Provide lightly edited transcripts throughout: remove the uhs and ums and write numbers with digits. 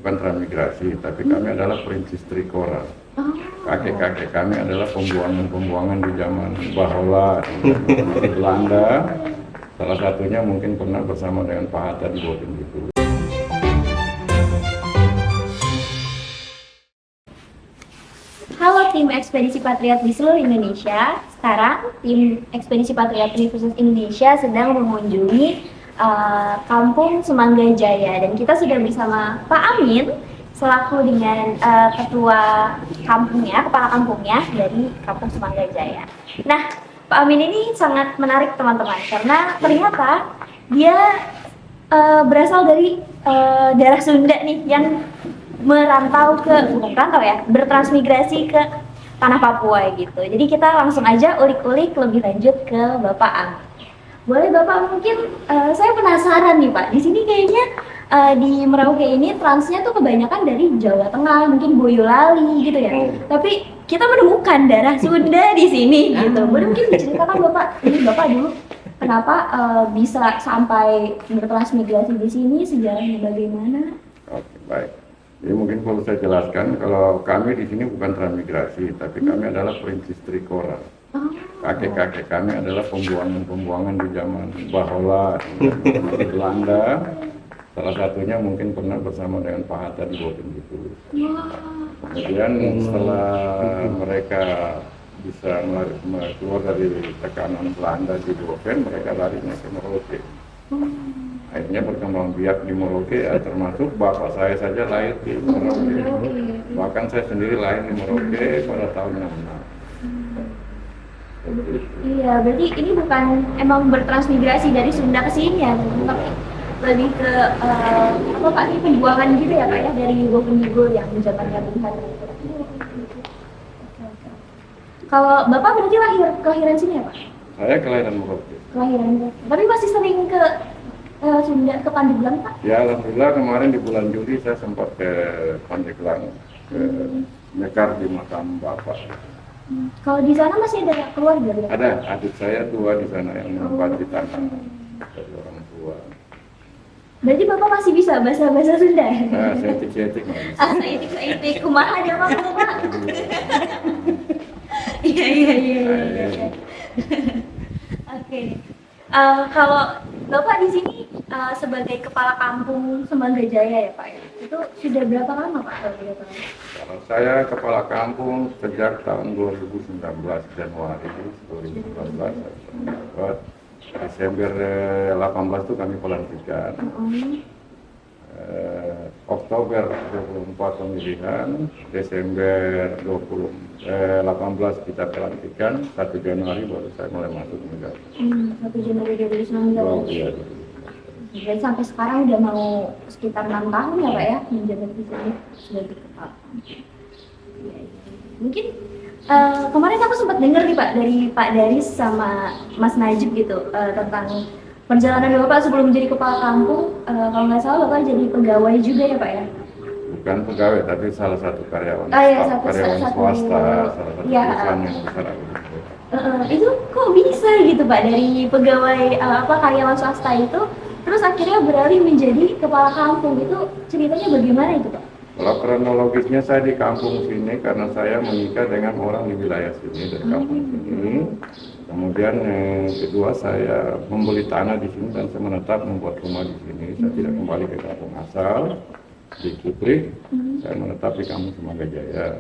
bukan transmigrasi, tapi kami adalah perintis Trikora. Kakek-kakek kami adalah pembuangan-pembuangan di zaman Bahola, di Belanda. Salah satunya mungkin pernah bersama dengan Pak Hatta di Boten gitu. Halo tim Ekspedisi Patriot di seluruh Indonesia. Sekarang tim Ekspedisi Patriot Universitas Indonesia sedang mengunjungi Kampung Semangga Jaya, dan kita sudah bersama Pak Amin selaku dengan ketua kampungnya, kepala kampungnya dari Kampung Semangga Jaya. Nah, Pak Amin ini sangat menarik teman-teman karena ternyata dia berasal dari daerah Sunda nih yang bukan merantau ya, bertransmigrasi ke tanah Papua gitu. Jadi kita langsung aja ulik-ulik lebih lanjut ke Bapak Amin. Boleh Bapak, mungkin saya penasaran nih Pak, di sini kayaknya di Merauke ini transnya tuh kebanyakan dari Jawa Tengah, mungkin Boyolali gitu ya. Tapi kita menemukan darah Sunda di sini gitu. Boleh mungkin diceritakan Bapak, ini Bapak dulu kenapa bisa sampai bertransmigrasi di sini, sejarahnya bagaimana? Oke, baik. Jadi mungkin perlu saya jelaskan, kalau kami di sini bukan transmigrasi, tapi kami adalah perintis Trikora. Kakek-kakek kami adalah pembuangan-pembuangan di zaman Bahola, di Belanda. Salah satunya mungkin pernah bersama dengan Pak Hatta di Boten gitu. Kemudian setelah mereka bisa keluar dari tekanan Belanda di Boten, mereka larinya ke Merauke. Akhirnya berkembang biak di Merauke, termasuk bapak saya saja lahir di Merauke. Bahkan saya sendiri lahir di Merauke pada tahun 66. Iya, berarti ini bukan emang bertransmigrasi dari Sunda ke sini ya, tapi lebih ke apa Pak, ini pembuangan gitu ya Pak ya, dari Bovendigul yang zamannya Bung Hatta. Kalau Bapak berarti kelahiran sini ya Pak? Saya kelahiran Merauke. Kelahiran, tapi masih sering ke Sunda, ke Pandeglang Pak? Ya alhamdulillah, kemarin di bulan Juli saya sempat ke Pandeglang, ke Mekar di makam bapak. Kalau di sana masih ada keluarga ya? Ada, adik saya tua di sana yang menempati tanah dari orang tua. Berarti Bapak masih bisa bahasa Sunda ya? Nah, setik-setik mas. Setik, kumaha dia Bapak? Iya. Oke. Kalau Bapak di sini sebagai kepala kampung Semangga Jaya ya Pak ya, itu sudah berapa lama Pak kalau boleh tahu? Kalau saya kepala kampung sejak tahun 2019 Januari 2014 dapat Desember 18 itu kami pelantikan. Oktober 24 pemilihan, Desember 18 kita pelantikan, 1 Januari baru saya mulai masuk negara. 1 Januari 2019. Oh, iya. Jadi sampai sekarang udah mau sekitar 6 tahun ya Pak ya menjabat di sini sebagai kepala. Mungkin kemarin aku sempat dengar nih Pak dari Pak Daris sama Mas Najib gitu tentang perjalanan Bapak sebelum menjadi kepala kampung. Kalau nggak salah Bapak jadi pegawai juga ya Pak ya? Bukan pegawai, tapi salah satu karyawan, karyawan swasta, salah satu perusahaan yang besar. Itu kok bisa gitu Pak, dari pegawai karyawan swasta itu terus akhirnya beralih menjadi kepala kampung, itu ceritanya bagaimana itu Pak? Kalau kronologisnya saya di kampung sini karena saya menikah dengan orang di wilayah sini, dari kampung sini. Kemudian yang kedua saya membeli tanah di sini dan saya menetap membuat rumah di sini. Saya tidak kembali ke kampung asal di Kuprik, saya menetap di Kampung Semangga Jaya.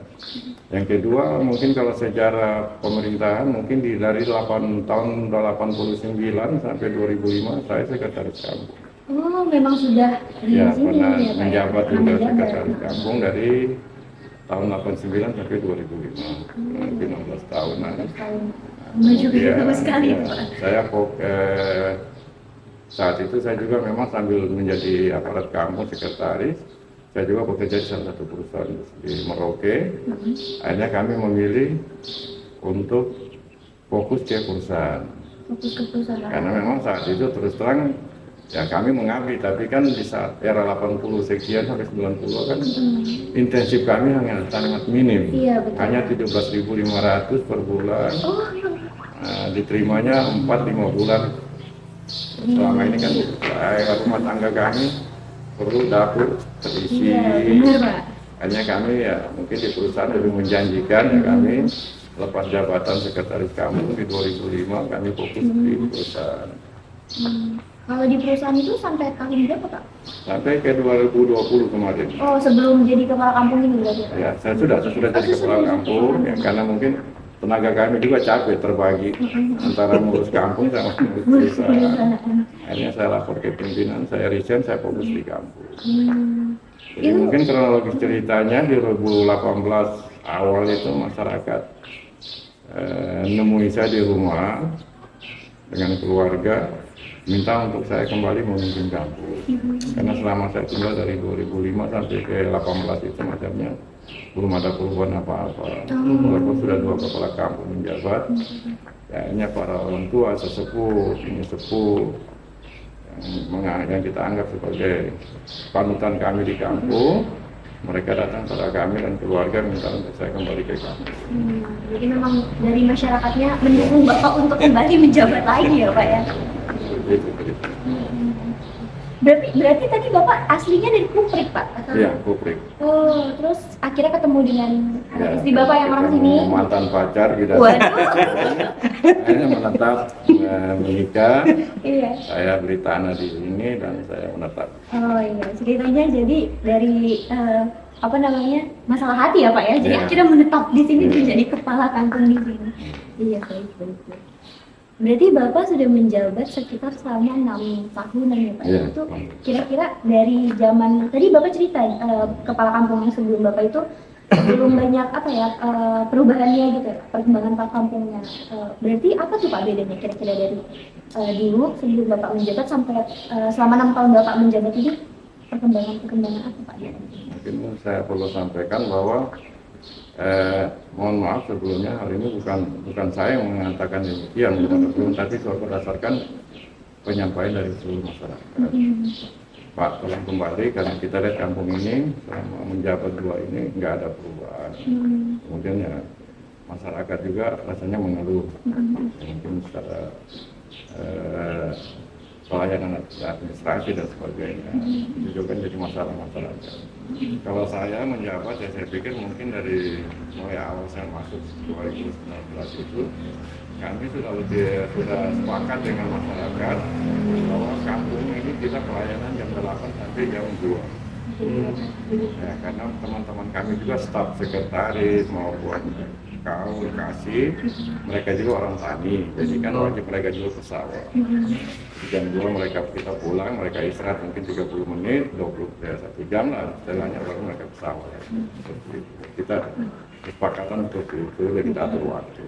Yang kedua mungkin kalau sejarah pemerintahan mungkin dari tahun 89 sampai 2005 saya sekretaris kampung. Oh, memang sudah di Ya, sini pernah ya Pak? menjabat juga sekretaris kampung dari tahun 89 sampai 2005, mungkin 16 tahunan. Maju Ya, bagus sekali ya. Pak. Saya saat itu saya juga memang sambil menjadi aparat kampung sekretaris, saya juga bekerja di salah satu perusahaan di Merauke. Akhirnya kami memilih untuk fokus ke perusahaan. Fokus ke perusahaan. Karena memang saat itu terus terang ya kami mengabdi, tapi kan di saat era 80 sekian sampai 90 kan intensif kami hanya sangat minim. Iya, betul. Hanya 17.500 per bulan. Oh, Diterimanya 4-5 bulan. Selama ini kan rumah tangga kami perlu dapur terisi. Iya, benar Pak. Hanya kami ya mungkin di perusahaan lebih menjanjikan ya kami lepas jabatan sekretaris kampung di 2005 kami fokus di perusahaan. Kalau di perusahaan itu sampai tahun berapa Pak? Sampai ke 2020 kemarin. Oh, sebelum jadi kepala kampung ini berarti? Ya, saya sudah jadi kepala kampung ya, karena mungkin tenaga kami juga capek terbagi antara ngurus kampung sama ngurus perusahaan. Akhirnya saya lapor ke pimpinan, saya resign, saya fokus di kampung. Jadi mungkin kronologis ceritanya di 2018 awal itu masyarakat nemui saya di rumah dengan keluarga minta untuk saya kembali memimpin kampung. Karena selama saya tinggal dari 2005 sampai ke 18 itu macamnya belum ada perubahan apa-apa. Walaupun sudah 2 kepala kampung menjabat, kayaknya para orang tua, sesepuh, ini sepuh yang kita anggap sebagai panutan kami di kampung, mereka datang pada kami dan keluarga minta untuk saya kembali ke kampung. Jadi memang dari masyarakatnya mendukung Bapak untuk kembali menjabat lagi ya Pak ya? Begitu. Berarti tadi Bapak aslinya dari Kuprik Pak? Iya, Kuprik. Oh, terus akhirnya ketemu dengan istri Bapak yang orang ketemu sini? mantan pacar gitu. Waduh. Akhirnya menetap menikah. Iya. Saya beli tanah di sini dan saya menetap. Oh iya, ceritanya jadi dari apa namanya masalah hati ya Pak ya? Jadi Iya. akhirnya menetap di sini Iya. menjadi kepala kampung di sini. Iya, baik. Berarti Bapak sudah menjabat sekitar selama 6 tahunan ya Pak? Iya. Itu kira-kira dari zaman, tadi Bapak cerita kepala kampung yang sebelum Bapak itu belum banyak apa ya perubahannya gitu ya, perkembangan Pak kampungnya. Berarti apa tuh Pak bedanya kira-kira dari dulu sebelum Bapak menjabat sampai selama 6 tahun Bapak menjabat ini perkembangan apa Pak? Mungkin saya perlu sampaikan bahwa mohon maaf sebelumnya hal ini bukan saya yang mengatakan demikian, tapi berdasarkan penyampaian dari seluruh masyarakat. Pak, tolong kembali karena kita lihat kampung ini selama menjabat 2 ini nggak ada perubahan. Kemudian ya masyarakat juga rasanya mengeluh, mungkin secara pelayanan administrasi dan sebagainya. Itu juga jadi masalah masyarakat. Kalau saya menjabat ya saya pikir mungkin dari mulai awal saya masuk 2019 itu kami sudah sepakat dengan masyarakat bahwa kampung ini kita pelayanan jam 8 sampai jam 2. Ya, karena teman-teman kami juga staf sekretaris maupun kaum kasih, mereka juga orang tani, jadi kan wajib mereka juga ke sawah. Jam 2 kita pulang, mereka istirahat mungkin 30 menit, 1 jam lah, setelahnya baru mereka ke sawah. Kita kesepakatan seperti itu, dan kita atur waktu.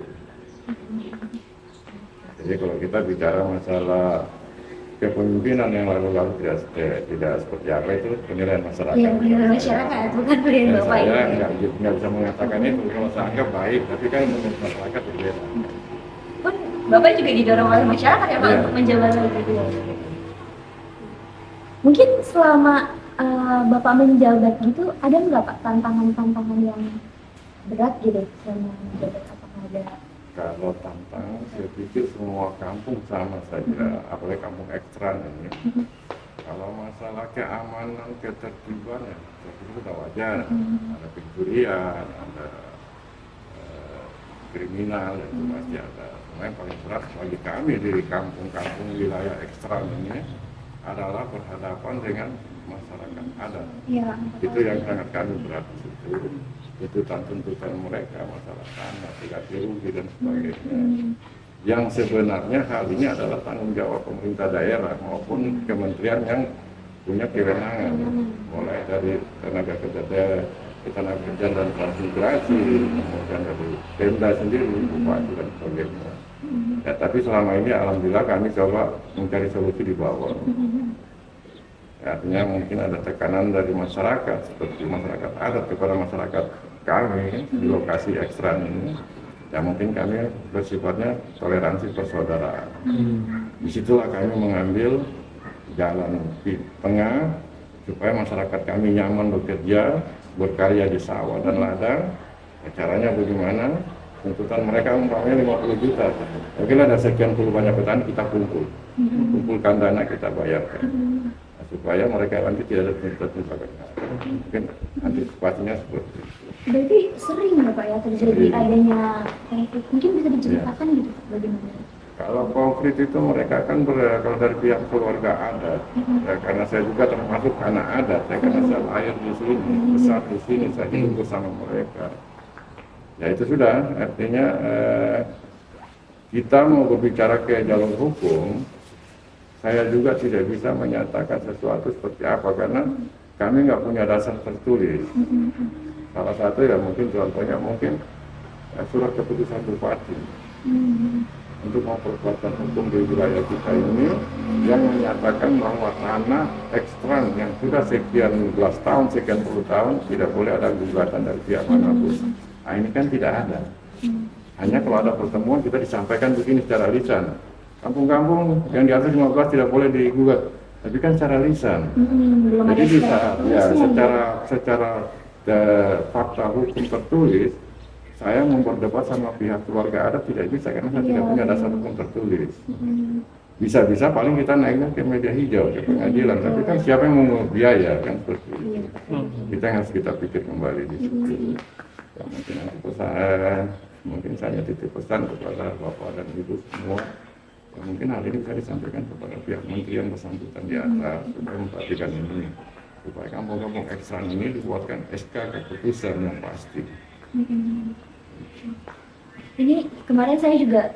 Jadi kalau kita bicara masalah kepemimpinan yang lalu-lalu tidak seperti apa itu penilaian masyarakat. Iya, penilaian masyarakat, bukan penilaian Bapak Saya ini. nggak bisa mengatakan itu, kalau saya anggap baik, tapi kan menurut masyarakat berbeda. Pun Bapak juga didorong oleh masyarakat ya Pak Iya. untuk menjabat lagi. Mungkin selama Bapak menjabat gitu, ada nggak Pak tantangan-tantangan yang berat gitu selama menjabat? Apakah ada? Kalau tantangan, saya pikir semua kampung sama saja, apalagi kampung ekstran ini. Kalau masalah keamanan, ketertiban ya, saya pikir sudah wajar. Ada pencurian, ada kriminal, itu pasti ada. Cuma yang paling berat bagi kami di kampung-kampung wilayah ekstran ini adalah berhadapan dengan masyarakat adat. Iya. Itu yang sangat kami berat di situ. Itu tuntutan mereka, masalah tanah, ganti rugi dan sebagainya. Yang sebenarnya hal ini adalah tanggung jawab pemerintah daerah maupun kementerian yang punya kewenangan, mulai dari tenaga kerja dan transmigrasi, kemudian dari Pemda sendiri, bupati dan sebagainya. Ya, tapi selama ini alhamdulillah kami coba mencari solusi di bawah. Artinya mungkin ada tekanan dari masyarakat, seperti masyarakat adat kepada masyarakat kami di lokasi ekstran ini. Ya mungkin kami bersifatnya toleransi persaudaraan. Disitulah kami mengambil jalan di tengah supaya masyarakat kami nyaman bekerja, berkarya di sawah dan ladang. Ya, caranya bagaimana? Tuntutan mereka umpamanya 50 juta. Mungkin ada sekian puluh banyak petani kita kumpulkan dana kita bayarkan. supaya mereka nanti tidak ada tuntutan. Mungkin antisipasinya seperti itu. Berarti sering ya Pak ya terjadi adanya konflik. Mungkin bisa diceritakan gitu bagaimana? Kalau konflik itu mereka kan kalau dari pihak keluarga adat, ya, karena saya juga termasuk anak adat, ya, karena saya lahir di sini, besar di sini, saya hidup bersama mereka. Ya itu sudah, artinya kita mau berbicara ke jalur hukum, saya juga tidak bisa menyatakan sesuatu seperti apa karena kami nggak punya dasar tertulis. Salah satu ya mungkin contohnya mungkin surat keputusan bupati untuk memperkuatkan hukum di wilayah kita ini yang menyatakan bahwa tanah ekstran yang sudah sekian belas tahun, sekian puluh tahun tidak boleh ada gugatan dari pihak manapun. Nah ini kan tidak ada. Hanya kalau ada pertemuan kita disampaikan begini secara lisan. Kampung-kampung yang di atas 15 tidak boleh digugat, tapi kan secara lisan. Jadi bisa ya secara fakta hukum tertulis, saya memperdebat sama pihak keluarga adat tidak bisa karena saya tidak punya dasar hukum tertulis. Bisa-bisa paling kita naiknya ke media hijau, ke pengadilan, tapi kan siapa yang mau biaya kan seperti itu. Kita yang harus kita pikir kembali di situ. Ya, mungkin nanti pesan, mungkin saya titip pesan kepada Bapak dan Ibu semua. Ya, mungkin hal ini bisa disampaikan kepada pihak menteri yang bersangkutan di atas supaya memperhatikan ini, supaya kampung-kampung ekstran ini dibuatkan SK keputusan yang pasti. Ini kemarin saya juga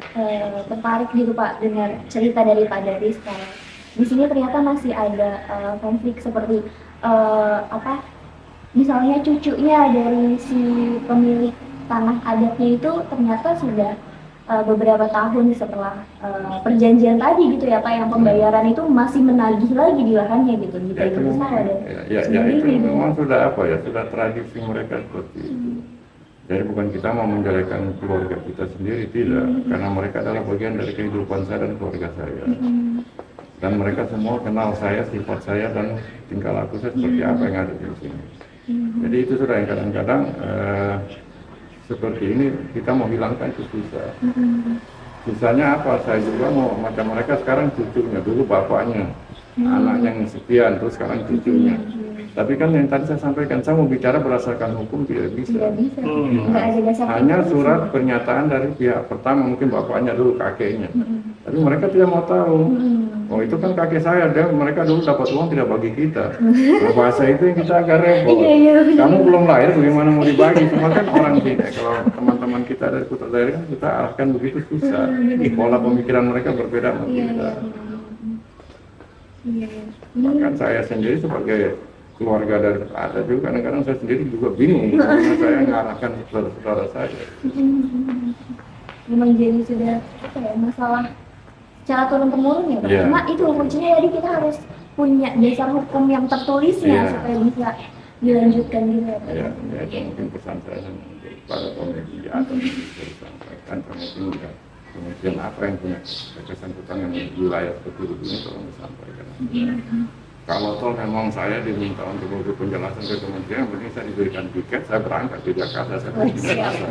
tertarik gitu Pak dengar cerita dari Pak Daris kalau di sini ternyata masih ada konflik seperti misalnya cucunya dari si pemilik tanah adatnya itu ternyata sudah beberapa tahun setelah perjanjian tadi gitu ya Pak, yang pembayaran itu masih menagih lagi di lahannya gitu di bagian besar ada. Ya itu memang sudah sudah tradisi mereka seperti itu. Jadi bukan kita mau menjelekan keluarga kita sendiri, tidak, karena mereka adalah bagian dari kehidupan saya dan keluarga saya. Dan mereka semua kenal saya, sifat saya dan tingkah laku saya seperti apa yang ada di sini. Jadi itu sudah yang kadang-kadang seperti ini kita mau hilangkan itu susah. Susahnya apa? Saya juga mau macam mereka sekarang cucunya, dulu bapaknya, anaknya yang sekian, terus sekarang cucunya. Tapi kan yang tadi saya sampaikan, saya mau bicara berdasarkan hukum tidak bisa. Hanya surat pernyataan dari pihak pertama, mungkin bapaknya dulu, kakeknya. Tapi mereka tidak mau tahu. Oh itu kan kakek saya, mereka dulu dapat uang tidak bagi kita. Nah, bahasa itu yang kita agak repot. Kamu belum lahir, bagaimana mau dibagi? Cuma kan orang sini, kalau teman-teman kita dari putra daerah kan kita arahkan begitu susah. Pola pemikiran mereka berbeda sama kita. Bahkan saya sendiri sebagai keluarga dari ada juga kadang-kadang saya sendiri juga bingung karena saya mengarahkan saudara-saudara saya. Memang jadi sudah masalah secara turun-temurun ya Pak. Cuma itu kuncinya jadi kita harus punya dasar hukum yang tertulisnya supaya bisa dilanjutkan gitu ya Pak. Ya itu mungkin pesan saya pada komisi atau bisa disampaikan mungkin kemudian apa yang punya kesangkutan yang wilayah seperti ini tolong disampaikan. Kalau toh memang saya diminta untuk memberi penjelasan ke kementerian, mending saya diberikan tiket, saya berangkat ke Jakarta, saya pergi ke Jakarta.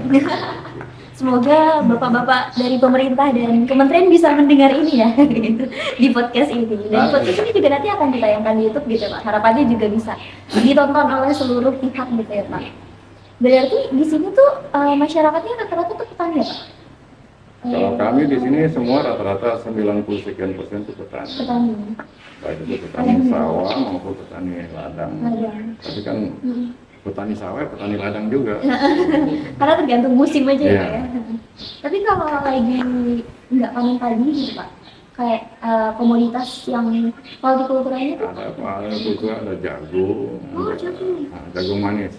Semoga bapak-bapak dari pemerintah dan kementerian bisa mendengar ini ya, gitu, di podcast ini. Dan podcast ini juga nanti akan ditayangkan di YouTube gitu Pak. Harapannya juga bisa ditonton oleh seluruh pihak gitu ya Pak. Berarti di sini tuh masyarakatnya rata-rata tuh petani ya Pak? Kalau kami di sini semua rata-rata 90% itu petani. Baik itu petani sawah maupun petani ladang. Tapi kan petani sawah, petani ladang juga. Karena tergantung musim aja ya. Tapi kalau lagi nggak panen padi gitu Pak, kayak komoditas yang hortikulturanya itu? Ada jagung. Jagung manis.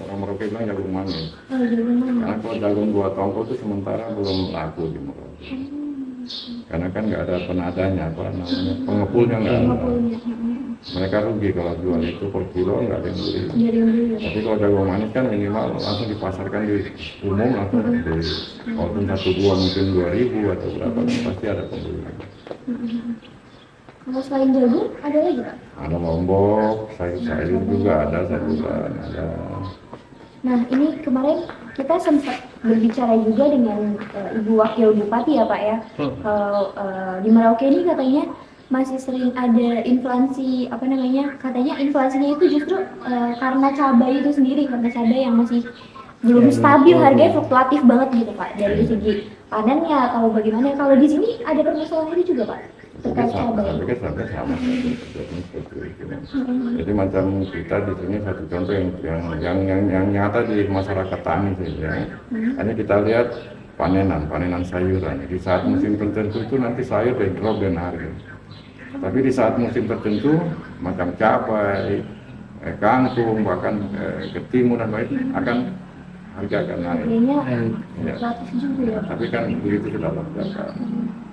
Orang Merauke bilang jagung manis. Karena kalau jagung 2 tongkol itu sementara belum laku di Merauke. Karena kan nggak ada penadanya, pengepulnya nggak ada. Mereka rugi kalau jual itu per kilo nggak ada yang beli. Tapi kalau jagung manis kan minimal langsung dipasarkan di umum langsung dibeli. Walaupun 1 buah mungkin 2.000 atau berapa pasti ada pembeli. Kalau selain jagung ada lagi Pak? Ada lombok, sayur-sayur juga ada, sayuran ada. Nah ini kemarin kita sempat berbicara juga dengan Ibu Wakil Bupati ya Pak ya. Kalau di Merauke ini katanya masih sering ada inflasi apa namanya, katanya inflasinya itu justru karena cabai itu sendiri, karena cabai yang masih belum stabil, harganya fluktuatif banget gitu Pak, dari segi panennya atau bagaimana. Kalau di sini ada permasalahan itu juga Pak terkait cabai. Saya pikir sama saja terjadi seperti itu. Jadi macam kita di sini satu contoh yang nyata di masyarakat tani saja. Hanya kita lihat panenan sayuran. Di saat musim tertentu itu nanti sayur drop dan harga. Tapi di saat musim tertentu macam cabai, kangkung, bahkan ketimun dan lain akan harga akan naik. Harganya Ya. fluktuatif juga ya Pak. Tapi kan begitu sudah lonjakan.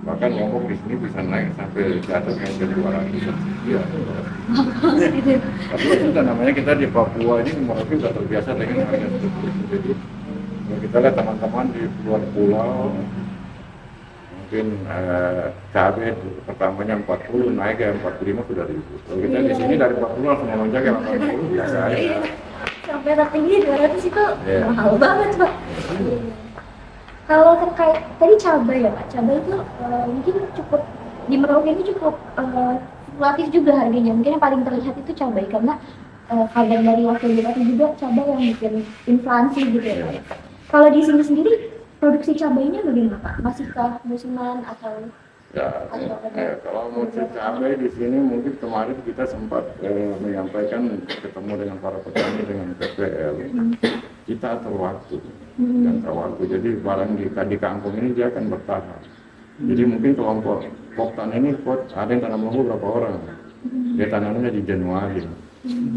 Bahkan lombok di sini bisa naik sampai di atas yang ke 200. Ya. Gitu. Tapi itu sudah namanya kita di Papua ini mungkin sudah terbiasa dengan harga seperti itu. Jadi kalau kita lihat teman-teman di luar pulau mungkin cabai pertamanya 40 naik ke 45 sudah ribu. Kalau kita di sini dari 40 langsung melonjak ke 80 biasa aja. Sampai tertinggi 200 itu Iya. mahal banget Pak. Kalau terkait tadi cabai ya Pak, cabai itu mungkin cukup di Merauke ini cukup fluktuatif juga harganya. Mungkin yang paling terlihat itu cabai karena kabar dari wakil bupati juga cabai yang bikin inflasi gitu ya Pak. Kalau di sini sendiri produksi cabainya bagaimana Pak? Masihkah musiman atau Ya, kalau musim cabai di sini mungkin kemarin kita sempat menyampaikan ketemu dengan para petani dengan PPL. Kita atur waktu, jangka waktu. Jadi barang di kampung ini dia akan bertahan. Jadi mungkin kelompok poktan ini ada yang tanam lembu berapa orang? Dia tanamnya di Januari.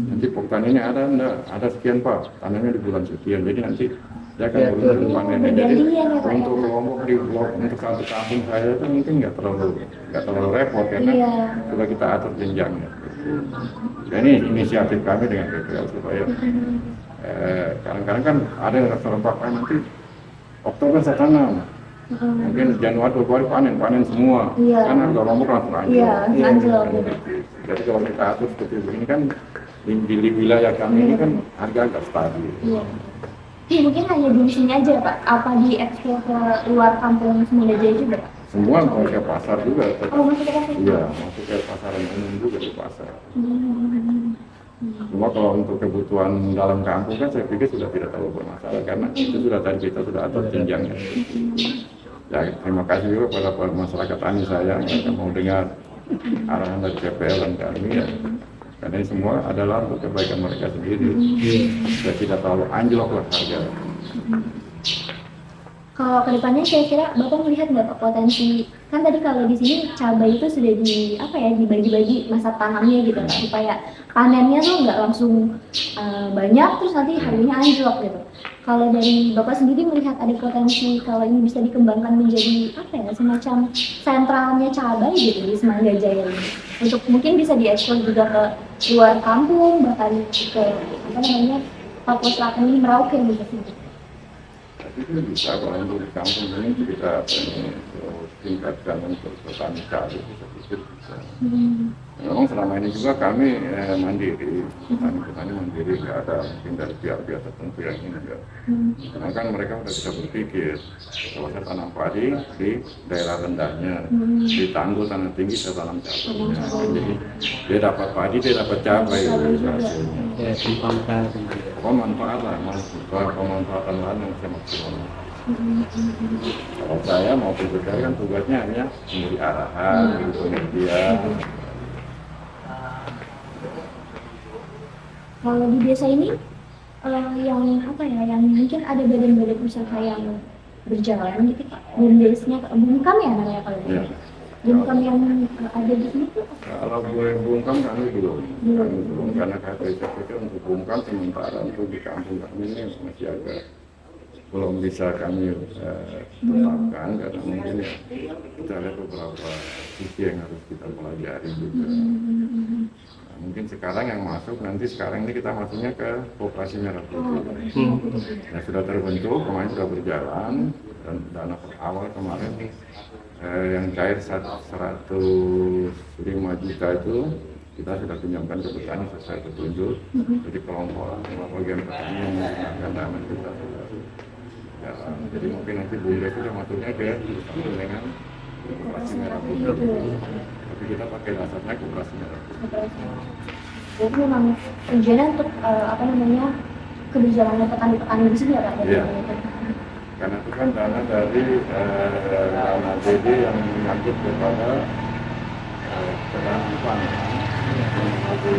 Nanti poktan ini ada sekian Pak, tanamnya di bulan sekian. Jadi nanti dia akan berusaha panennya. Jadi untuk kelompok untuk satu kampung saya itu mungkin nggak terlalu repot karena sudah kita atur jenjangnya. Ini inisiatif kami dengan PPL supaya kadang-kadang kan ada yang serempak nanti Oktober saya tanam. Mungkin Januari Februari panen semua. Kan harga lombok langsung anjlok. Jadi kalau kita atur seperti ini kan di wilayah kami ini kan harga agak stabil. Mungkin hanya di sini aja Pak, apa diekspor ke luar kampung Semangga Jaya juga Pak? Semua mau ke pasar juga. Masuk ke pasar? Iya, masuk ke pasaran umum juga di pasar. Cuma kalau untuk kebutuhan dalam kampung kan saya pikir sudah tidak terlalu bermasalah karena itu sudah tadi kita sudah atur jenjangnya. Ya, terima kasih juga pada masyarakat tani saya yang mau dengar arahan dari PPL dan kami ya. Karena ini semua adalah untuk kebaikan mereka sendiri. Sudah tidak terlalu anjlok lah harga. Kalau kedepannya saya kira Bapak melihat nggak Pak potensi, kan tadi kalau di sini cabai itu sudah dibagi-bagi masa tanamnya gitu Pak, supaya panennya tuh nggak langsung banyak terus nanti harganya anjlok gitu. Kalau dari Bapak sendiri melihat ada potensi kalau ini bisa dikembangkan menjadi semacam sentralnya cabai gitu di Semangga Jaya ini, untuk mungkin bisa diekspor juga ke luar kampung, bahkan ke Papua Selatan ini, Merauke gitu. Itu bisa kalau untuk di kampung ini kita tingkatkan untuk petani cabai bisa. Memang selama ini juga kami mandiri, petani mandiri, nggak ada mungkin dari pihak-pihak tertentu yang ini enggak. Karena kan mereka sudah bisa berpikir, kalau saya tanam padi di daerah rendahnya, di tanggul tanah tinggi saya tanam cabai. Jadi dia dapat padi, dia dapat cabai hasilnya. Pemanfaatan lahan yang bisa maksimal. Kalau saya mau PPL kan tugasnya hanya memberi arahan, pengertian. Kalau di desa ini yang mungkin ada badan-badan usaha yang berjalan gitu Pak. Bumdesnya, Bumkam ya namanya kalau Ya. Bumkam yang ada di sini tuh. Kalau boleh bungkam kami belum karena saya pikir untuk bungkam sementara untuk di kampung kami ini masih agak belum bisa kami tetapkan karena mungkin ya kita lihat beberapa sisi yang harus kita pelajari juga. Nah, mungkin sekarang yang masuk sekarang ini kita masuknya ke Koperasi Merah Putih. Nah, sudah terbentuk, kemarin sudah berjalan dan dana awal kemarin yang cair 105 juta itu kita sudah pinjamkan ke petani sesuai petunjuk. Jadi kelompok bagian petani yang menggunakan dana kita sudah jalan. Jadi mungkin nanti Bumdes sudah masuknya ke dengan Koperasi Merah Putih. tapi kita pakai dasarnya koperasi merah putih. Jadi memang tujuannya untuk keberjalanan petani-petani di sini ya Pak? Iya. Karena itu kan dana dari dana DD yang menyangkut kepada petani dari dana itu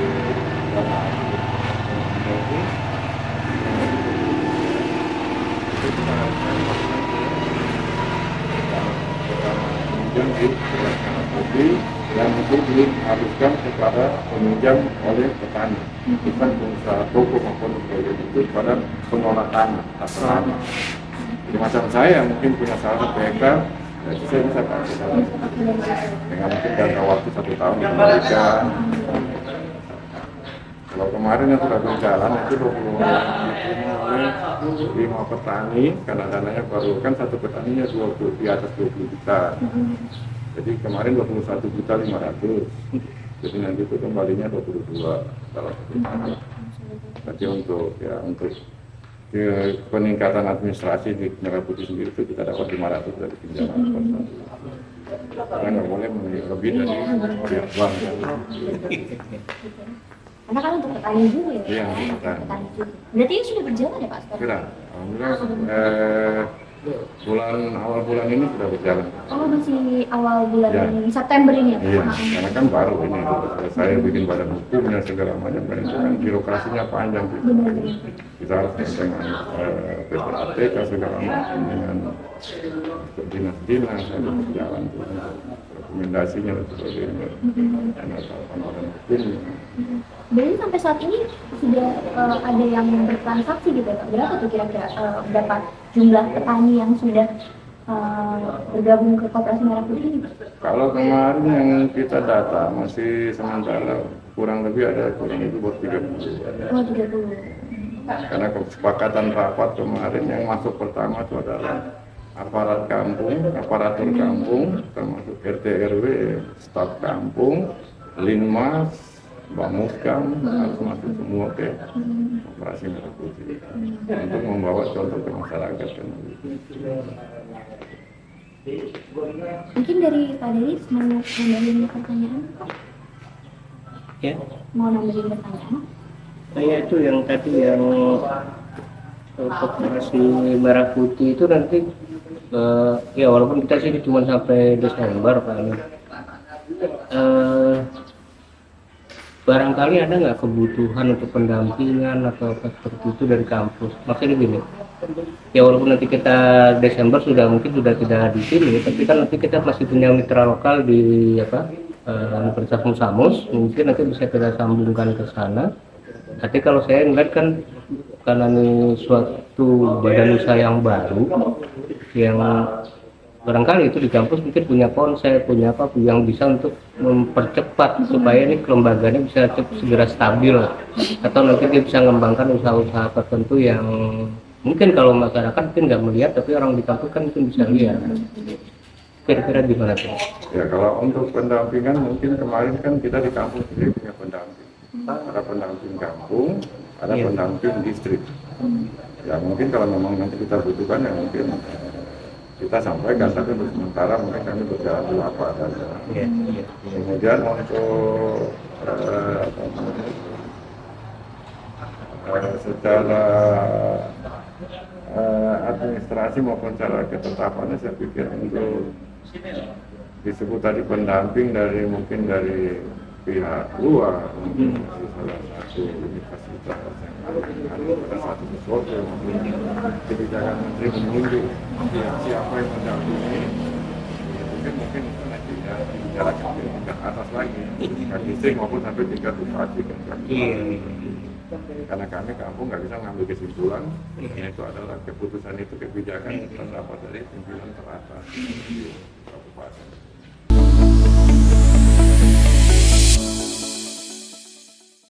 kita meminjam di Kementerian Putih yang itu diharuskan kepada peminjam oleh petani, bukan pengusaha toko maupun sebagainya, itu kepada pengelola tanah atau tanah. Di macam saya mungkin punya salah 1 hektar, ya itu saya bisa pakai dengan mungkin jangka waktu 1 tahun dikembalikan. Kalau kemarin yang sudah berjalan itu 20 oleh 5 petani, karena dananya baru kan satu petaninya 20 di atas 20 juta. Jadi kemarin 21.500.000. Jadi nanti itu kembalinya 22 kalau petani. Tapi untuk peningkatan administrasi di Merah Putih sendiri itu kita dapat 500 dari pinjaman koperasi. Karena nggak boleh lebih dari pihak bank. Karena kan untuk petani juga ya? Iya, untuk petani. Berarti ini sudah berjalan ya Pak sekarang? Sudah, alhamdulillah awal bulan ini sudah berjalan. Oh, masih awal bulan Ya. September ini ya? Iya, karena kan baru ini, saya bikin badan hukumnya segala macam, dan itu kan birokrasinya panjang gitu. Benar-benar. Kita harus dengan PPATK segala macam, dengan dinas-dinas, ada berjalan tuh, rekomendasinya dan sebagainya, dan tahapan hukumnya. Berarti sampai saat ini sudah ada yang bertransaksi gitu Pak? Berapa tuh kira-kira berapa jumlah petani yang sudah bergabung ke Koperasi Merah Putih ini Pak? Kalau kemarin yang kita data masih sementara kurang lebih baru 30. Oh, 30. Karena kesepakatan rapat kemarin yang masuk pertama itu adalah aparat kampung, aparatur kampung, termasuk RT RW, staf kampung, Linmas, Bamuskam, harus masuk semua ke Koperasi Merah Putih untuk membawa contoh ke masyarakat kan. Mungkin dari Pak Deris mau nambahin pertanyaan Pak? Ya, Mau nambahin pertanyaan? saya itu yang tadi yang Koperasi Merah Putih itu nanti ya walaupun kita sih cuma sampai Desember Pak ini. Barangkali ada nggak kebutuhan untuk pendampingan atau apa seperti itu dari kampus? Maksudnya gini, ya walaupun nanti kita Desember mungkin sudah tidak di sini, tapi kan nanti kita masih punya mitra lokal di Universitas Musamus, mungkin nanti bisa kita sambungkan ke sana. Tapi kalau saya ngeliat kan karena ini suatu badan usaha yang baru, yang barangkali itu di kampus mungkin punya konsep, punya apa yang bisa untuk mempercepat supaya ini kelembagaannya bisa segera stabil, atau nanti dia bisa mengembangkan usaha-usaha tertentu yang mungkin kalau masyarakat mungkin nggak melihat tapi orang di kampus kan mungkin bisa lihat. Kira-kira gimana tuh? Ya kalau untuk pendampingan mungkin kemarin kan kita di kampus sendiri punya pendamping. Ada pendamping kampung, ada pendamping distrik. Ya mungkin kalau memang nanti kita butuhkan ya mungkin kita sampaikan, tapi untuk sementara mungkin kami berjalan dulu apa adanya. Kemudian untuk secara administrasi maupun secara ketetapannya saya pikir untuk disebut tadi pendamping dari mungkin dari pihak luar, mungkin salah satu universitas yang ada pada satu sesuatu maupun kebijakan menteri menunjuk siapa yang mendampingi, mungkin itu nanti ya dibicarakan ke tingkat atas lagi, tingkat distrik maupun sampai tingkat bupati kan. Karena kami kampung nggak bisa ngambil kesimpulan, itu adalah keputusan itu kebijakan yang terdapat dari pimpinan teratas di kabupaten.